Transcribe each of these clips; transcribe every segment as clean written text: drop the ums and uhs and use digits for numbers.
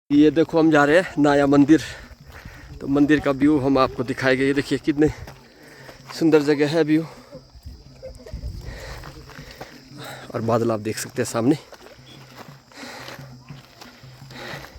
ये देखो हम जा रहे हैं नाया मंदिर। तो मंदिर का व्यू हम आपको दिखाएंगे। ये देखिए कितने सुंदर जगह है व्यू, और बादल आप देख सकते हैं सामने।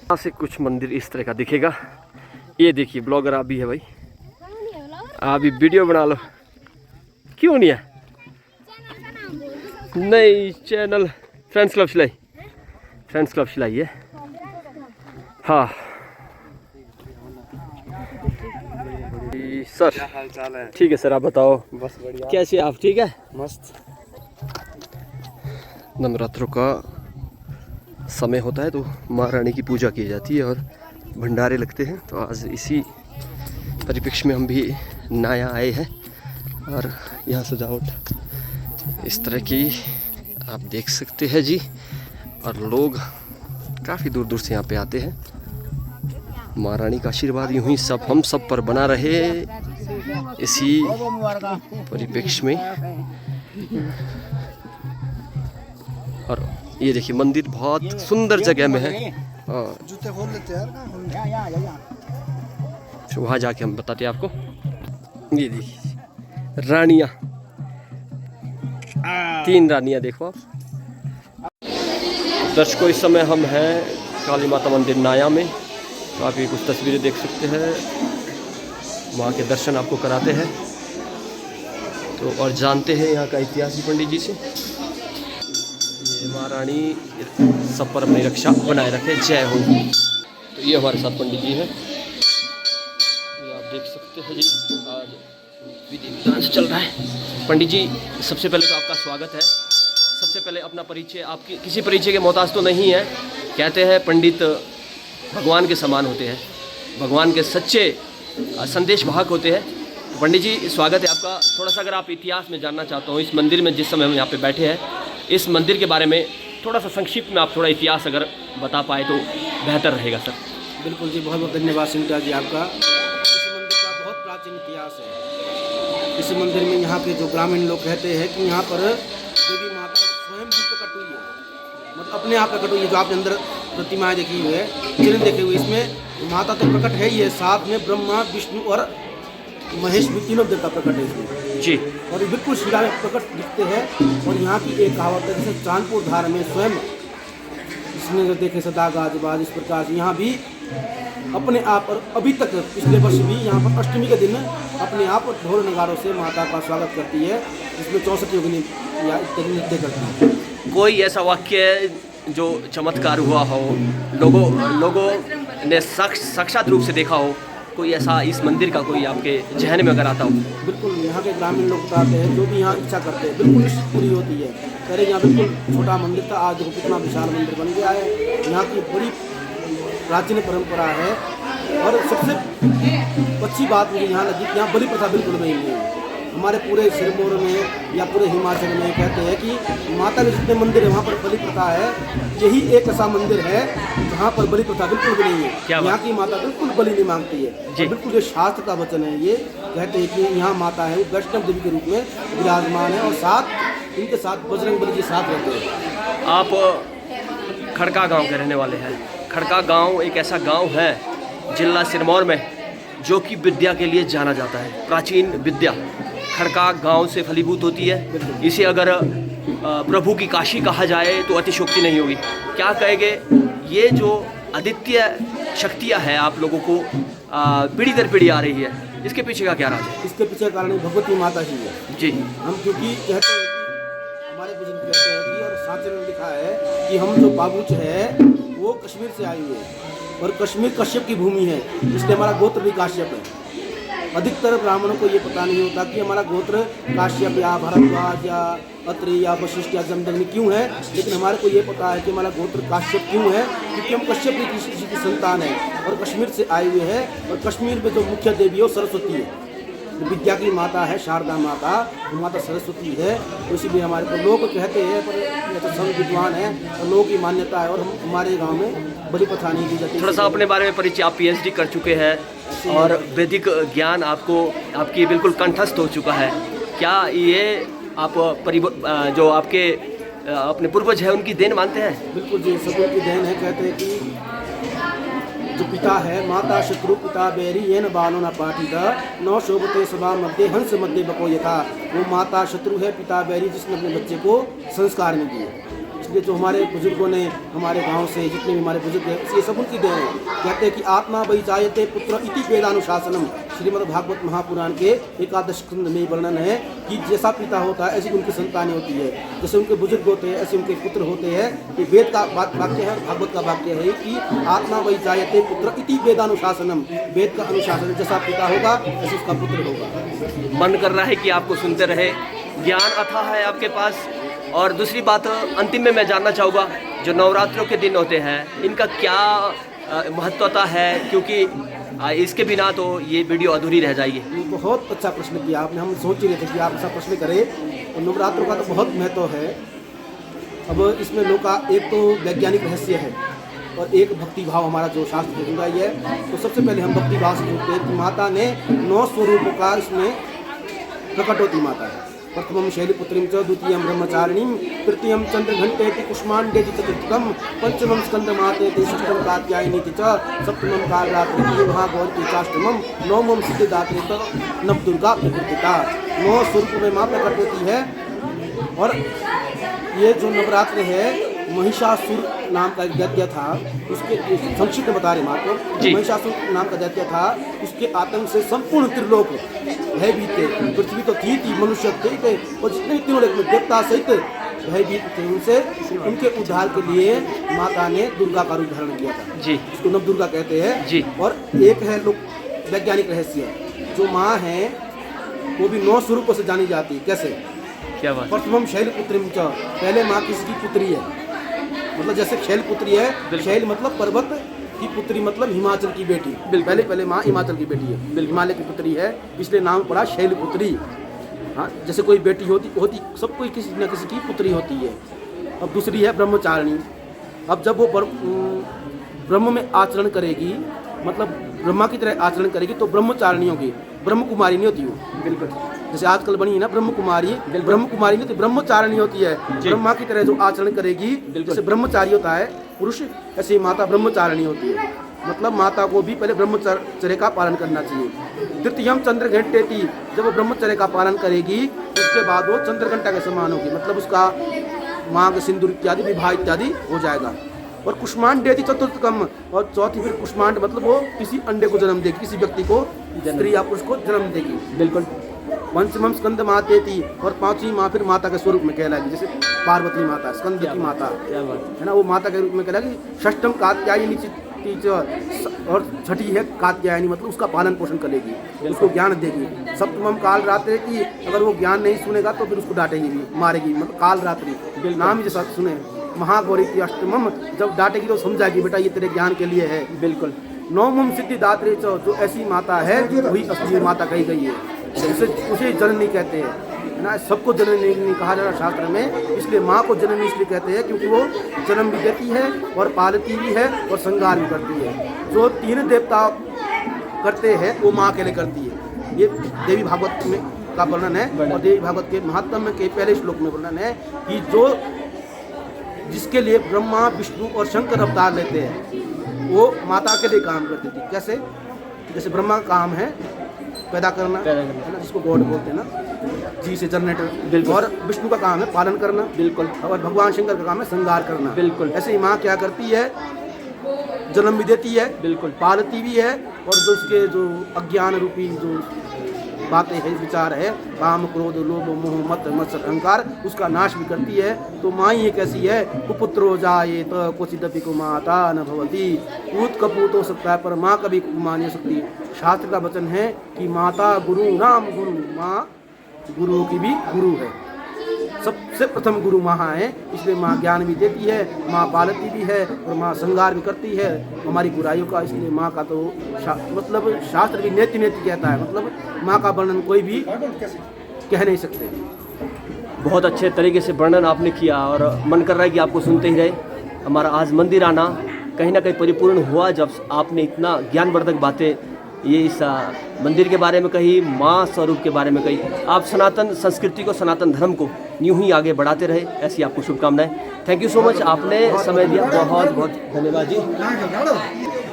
यहाँ से कुछ मंदिर इस तरह का दिखेगा। ये देखिए ब्लॉगर आप भी है भाई, आप भी वीडियो बना लो। क्यों नहीं है? नहीं, चैनल फ्रेंड्स क्लब सिलाई, फ्रेंड्स क्लब सिलाई है। हाँ सर, क्या हाल चाल है? ठीक है सर, आप बताओ। बस बढ़िया। कैसे आप? ठीक है, मस्त। नवरात्रों का समय होता है तो माँ रानी की पूजा की जाती है और भंडारे लगते हैं। तो आज इसी परिप्रेक्ष्य में हम भी नाया आए हैं और यहाँ सजावट इस तरह की आप देख सकते हैं जी। और लोग काफ़ी दूर दूर से यहाँ पे आते हैं। माँ रानी का आशीर्वाद यूं ही सब हम सब पर बना रहे इसी परिप्रेक्ष्य में। और ये देखिए मंदिर बहुत सुंदर जगह में है। जूते खोल लेते हैं तो वहाँ जाके हम बताते हैं आपको। ये देखिए रानियाँ, 3 रानियाँ देखो आप। दर्शकों, इस समय हम हैं काली माता मंदिर नाया में। तो आप ये कुछ तस्वीरें देख सकते हैं, वहाँ के दर्शन आपको कराते हैं। तो और जानते हैं यहाँ का इतिहास भी पंडित जी से। ये माँ रानी सब पर अपनी रक्षा बनाए रखे, जय हो। तो ये हमारे साथ पंडित जी हैं, ये आप देख सकते हैं जी। आज विधि विधान से चल रहा है। पंडित जी, सबसे पहले तो आपका स्वागत है। सबसे पहले अपना परिचय, आपकी किसी परिचय के मोहताज तो नहीं है। कहते हैं पंडित भगवान के समान होते हैं, भगवान के सच्चे संदेश वाहक होते हैं। तो पंडित जी स्वागत है आपका। थोड़ा सा अगर आप इतिहास में जानना चाहता हूँ, इस मंदिर में जिस समय हम यहाँ पे बैठे हैं, इस मंदिर के बारे में थोड़ा सा संक्षिप्त में आप थोड़ा इतिहास अगर बता पाए तो बेहतर रहेगा सर। बिल्कुल जी, बहुत बहुत धन्यवाद सिंटा जी आपका। इस मंदिर का बहुत प्राचीन इतिहास है। इस मंदिर में यहाँ के जो ग्रामीण लोग कहते हैं कि यहाँ पर देवी माता स्वयं भी प्रकट हुई है, मतलब अपने आप प्रकट हुई है। जो आपने अंदर प्रतिमाएं देखी हुई है, चिन्ह देखे हुए, इसमें माता तो प्रकट है ही है, साथ में ब्रह्मा विष्णु और महेश भी तीनों देवता प्रकट है इसमें जी। और बिल्कुल शिला में प्रकट दिखते हैं। और यहाँ की एक कहावत है, जैसे चांदपुर धार में स्वयं इसमें जो देखे सदा गाजबाज, इस प्रकार से यहाँ भी अपने आप, और अभी तक पिछले वर्ष भी यहाँ पर अष्टमी के दिन अपने आप ढोल नगारों से माता का स्वागत करती है, जिसमें 64 योगिनी या इत्यादि नृत्य करती है। कोई ऐसा वाक्य जो चमत्कार हुआ हो, लोगों ने साक्षात रूप से देखा हो, कोई ऐसा इस मंदिर का कोई आपके जहन में अगर आता हो? बिल्कुल, यहाँ के ग्रामीण लोग बताते हैं, जो भी यहाँ इच्छा करते हैं बिल्कुल इच्छा पूरी होती है। पहले यहाँ बिल्कुल छोटा मंदिर था, आज कितना विशाल मंदिर बन गया है। यहाँ की बड़ी प्राचीन परंपरा है। और सबसे अच्छी बात मुझे यहाँ लगी कि यहाँ बलि प्रथा बिल्कुल नहीं है। हमारे पूरे सिरमौर में या पूरे हिमाचल में कहते हैं कि माता के जितने मंदिर है वहाँ पर बलि प्रथा है। यही एक ऐसा मंदिर है जहाँ पर बलि प्रथा बिल्कुल भी नहीं है। यहाँ की माता बिल्कुल बलि नहीं मांगती है। बिल्कुल ये शास्त्र का वचन है। ये कहते हैं कि यहाँ माता है वो वैष्णव देवी के रूप में विराजमान है, और साथ इनके साथ बजरंग बली जी साथ रहते हैं। आप खड़का गांव के रहने वाले हैं। खड़का गांव एक ऐसा गांव है जिला सिरमौर में जो कि विद्या के लिए जाना जाता है। प्राचीन विद्या खड़का गांव से फलीभूत होती है। इसे अगर प्रभु की काशी कहा जाए तो अतिशोक्ति नहीं होगी। क्या कहेंगे, ये जो अद्वितीय शक्तियाँ हैं आप लोगों को पीढ़ी दर पीढ़ी आ रही है, इसके पीछे का क्या राज है? इसके पीछे कारण भगवती माता ही है जी। हम क्योंकि कहते हैं कि हमारे बुजुर्ग कहते हैं कि, और शास्त्र में लिखा है कि हम जो बाबूच है वो कश्मीर से आए हुए हैं, और कश्मीर कश्यप की भूमि है, इसलिए हमारा गोत्र भी काश्यप है। अधिकतर ब्राह्मणों को ये पता नहीं होता कि हमारा गोत्र काश्यप या भारद्वाज या अत्रि या वशिष्ठ या जमदग्नि क्यों है, लेकिन हमारे को ये पता है कि हमारा गोत्र काश्यप क्यों है, क्योंकि हम कश्यप ऋषि की संतान है और कश्मीर से आए हुए हैं। और कश्मीर में जो मुख्य देवी है वो सरस्वती है, विद्या की माता है, शारदा माता, वो माता सरस्वती है। तो इसीलिए हमारे को लोग कहते हैं, पर ये तो सब विद्वान है और लोगों की मान्यता है। और हमारे गांव में बलि प्रथा नहीं की जाती। थोड़ा सा अपने बारे में परिचय, आप PhD कर चुके हैं और वैदिक ज्ञान आपकी बिल्कुल कंठस्थ हो चुका है। क्या ये आप जो आपके अपने पूर्वज हैं उनकी देन मानते हैं? बिल्कुल जी, सब उनकी देन है। कहते हैं कि जो पिता है, माता शत्रु पिता बैरी ये न बालो न पाठित नौ शोभते सभा मध्य हंस मध्य बको यथा। वो माता शत्रु है, पिता बैरी, जिसने अपने बच्चे को संस्कार नहीं दिए। इसलिए जो हमारे बुजुर्गों ने, हमारे गांव से जितने भी हमारे बुजुर्ग हैं, ये सब उनकी देन है। कहते हैं कि आत्मा वही जायते पुत्र इति वेदानुशासनम। श्रीमद् भागवत महापुराण के 11 स्कंद में वर्णन है कि जैसा पिता होता है ऐसी उनकी संतानें होती है, जैसे उनके बुजुर्ग होते हैं ऐसे उनके पुत्र होते हैं। ये वेद का वाक्य है और भागवत का वाक्य है कि आत्मा वही जायते पुत्र इति वेदानुशासनम। वेद का अनुशासन, जैसा पिता होगा ऐसे उसका पुत्र होगा। मन कर रहा है कि आपको सुनते रहे, ज्ञान अथाह है आपके पास। और दूसरी बात अंतिम में मैं जानना चाहूँगा, जो नवरात्रों के दिन होते हैं इनका क्या महत्वता है, क्योंकि इसके बिना तो ये वीडियो अधूरी रह जाएगी। ये बहुत अच्छा प्रश्न किया आपने, हम सोच ही रहे थे कि आप ऐसा प्रश्न करें। और नवरात्रों का तो बहुत महत्व है। अब इसमें लोग का एक तो वैज्ञानिक रहस्य है और एक भक्ति भाव हमारा जो शास्त्र जुड़ा है। तो सबसे पहले हम भक्ति भाव से जुड़ते हैं कि माता ने 9 स्वरूपों का इसमें प्रकट होती माता है। प्रथमम शैलपुत्रीं च, द्वितीयं ब्रह्मचारिणीं, तृतीयं चंद्रघंटेति कुष्मांडेति, चतुर्थम पंचमं स्कंदमातेति, षष्ठम कात्यायनीति च, सप्तमं कालरात्रिति, महागौरी चाष्टमं, नवमं सिद्धिदात्री नवदुर्गा प्रकृतिता। 9 स्वरूप में माँ प्रकट होती है। और ये जो नवरात्र है, महिषासुर नाम का एक दैत्य था, उसके संक्षिप्त बता रहे माँ को। महिषासुर नाम का दैत्य था, उसके आतंक से संपूर्ण त्रिलोक भयभीत थे। पृथ्वी तो थी, मनुष्य थे और जितने तीनों लोक में देवता सहित भयभीत थे। उनसे उनके उद्धार के लिए माता ने दुर्गा का रूप धारण किया था जी, उसको नव दुर्गा कहते हैं जी। और एक है लोग वैज्ञानिक रहस्य, जो माँ है वो भी 9 स्वरूपों से जानी जाती है। कैसे? क्या बात? प्रथमम शैलपुत्रीं च, पहले माँ किसी की पुत्री है, मतलब जैसे शैलपुत्री है, शैल मतलब पर्वत की पुत्री मतलब हिमाचल की बेटी। पहले माँ हिमाचल की बेटी है, हिमालय की पुत्री है, इसलिए नाम पड़ा शैलपुत्री। हाँ, जैसे कोई बेटी होती सब कोई किसी न किसी की पुत्री होती है। अब दूसरी है ब्रह्मचारिणी। अब जब वो ब्रह्म में आचरण करेगी, मतलब ब्रह्मा की तरह आचरण करेगी, तो ब्रह्मचारिणी होगी, ब्रह्म कुमारी नहीं होती वो। बिल्कुल, जैसे आजकल बनी है ना ब्रह्म कुमारी नहीं होती, ब्रह्मचारिणी होती है। ब्रह्मा की तरह जो आचरण करेगी, जैसे ब्रह्मचारी होता है पुरुष, ऐसे माता ब्रह्मचारिणी होती है। मतलब माता को भी पहले ब्रह्मचर्य का पालन करना चाहिए। तृतीयम चंद्रघंटेति, जब वो ब्रह्मचर्य का पालन करेगी उसके बाद वो चंद्रघंटा के समान होगी, मतलब उसका मांग सिंदूर इत्यादि विवाह इत्यादि हो जाएगा। और कुष्मांडेति चतुर्थकम, और चौथी फिर कुष्मांड मतलब वो किसी अंडे को जन्म देगी, किसी व्यक्ति को, स्त्री या पुरुष को जन्म देगी। बिल्कुल। पंचमम स्कंद मातेति, और 5वीं माँ फिर माता के स्वरूप में कहलाएगी, जैसे पार्वती माता, स्कंद की माता है ना, वो माता के रूप में कहलाएगी। षष्ठम कात्यायनी, और छठी है कात्यायनी, मतलब उसका पालन पोषण करेगी, उसको ज्ञान देगी। सप्तमम काल रात्रि की, अगर वो ज्ञान नहीं सुनेगा तो फिर उसको डांटेगी भी, मारेगी, मतलब काल रात्रि नाम ही जैसा सुने। महागौरी की अष्टमम, जब डांटेगी तो समझाएगी बेटा ये तेरे ज्ञान के लिए है। बिल्कुल। नवमम सिद्धिदात्री, जो ऐसी माता है वही असली माता कही गई है, उसे जननी कहते हैं ना। सबको जननी नहीं कहा जा रहा शास्त्र में, इसलिए माँ को जननी इसलिए कहते हैं क्योंकि वो जन्म भी देती है और पालती भी है और श्रृंगार भी करती है। जो 3 देवता करते हैं वो माँ के लिए करती है। ये देवी भागवत में का वर्णन है, और देवी भागवत के महात्म्य के पहले श्लोक में वर्णन है कि जिसके लिए ब्रह्मा विष्णु और शंकर अवतार लेते हैं वो माता के लिए काम करती थी। कैसे? जैसे ब्रह्मा का काम है पैदा करना है ना, जिसको गॉड बोलते हैं ना, जी से जनरेटर। और विष्णु का काम है पालन करना। बिल्कुल। और भगवान शंकर का काम है श्रृंगार करना। बिल्कुल। ऐसे ही माँ क्या करती है, जन्म भी देती है, बिल्कुल, पालती भी है, और जो उसके जो अज्ञान रूपी जो बातें हैं, विचार है, काम क्रोध लोभ मोह मत मत्सर अहंकार, उसका नाश भी करती है। तो माँ ही कैसी है, कुपुत्रो जाये तो क्वचिदपि कुमाता न भवति, पूत कपूत हो सकता है पर माँ कभी माँ नहीं हो सकती। शास्त्र का वचन है कि माता गुरु नाम गुरु, माँ गुरुओं की भी गुरु है, सबसे प्रथम गुरु माँ है। इसलिए माँ ज्ञान भी देती है, माँ पालती भी है, और माँ श्रृंगार भी करती है हमारी बुराइयों का। इसलिए माँ का तो मतलब शास्त्र भी नेति नेति कहता है, मतलब माँ का वर्णन कोई भी कह नहीं सकते। बहुत अच्छे तरीके से वर्णन आपने किया और मन कर रहा है कि आपको सुनते ही रहे। हमारा आज मंदिर आना कहीं ना कहीं परिपूर्ण हुआ जब आपने इतना ज्ञानवर्धक बातें ये इस मंदिर के बारे में कही, माँ स्वरूप के बारे में कही। आप सनातन संस्कृति को, सनातन धर्म को यूं ही आगे बढ़ाते रहे, ऐसी आपको शुभकामनाएं। थैंक यू सो मच, आपने समय दिया, बहुत बहुत धन्यवाद जी।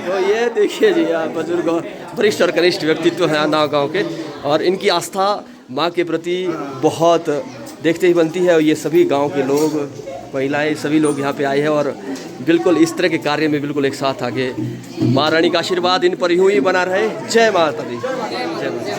तो ये देखिए जी, यहाँ बुजुर्ग और वरिष्ठ और कनिष्ठ व्यक्तित्व हैं अंधाव गाँव के, और इनकी आस्था माँ के प्रति बहुत देखते ही बनती है। और ये सभी गांव के लोग, महिलाएं, सभी लोग यहाँ पे आए हैं और बिल्कुल इस तरह के कार्य में बिल्कुल एक साथ आगे। माँ रानी का आशीर्वाद इन पर यूं ही बना रहे। जय माता दी, जय माता।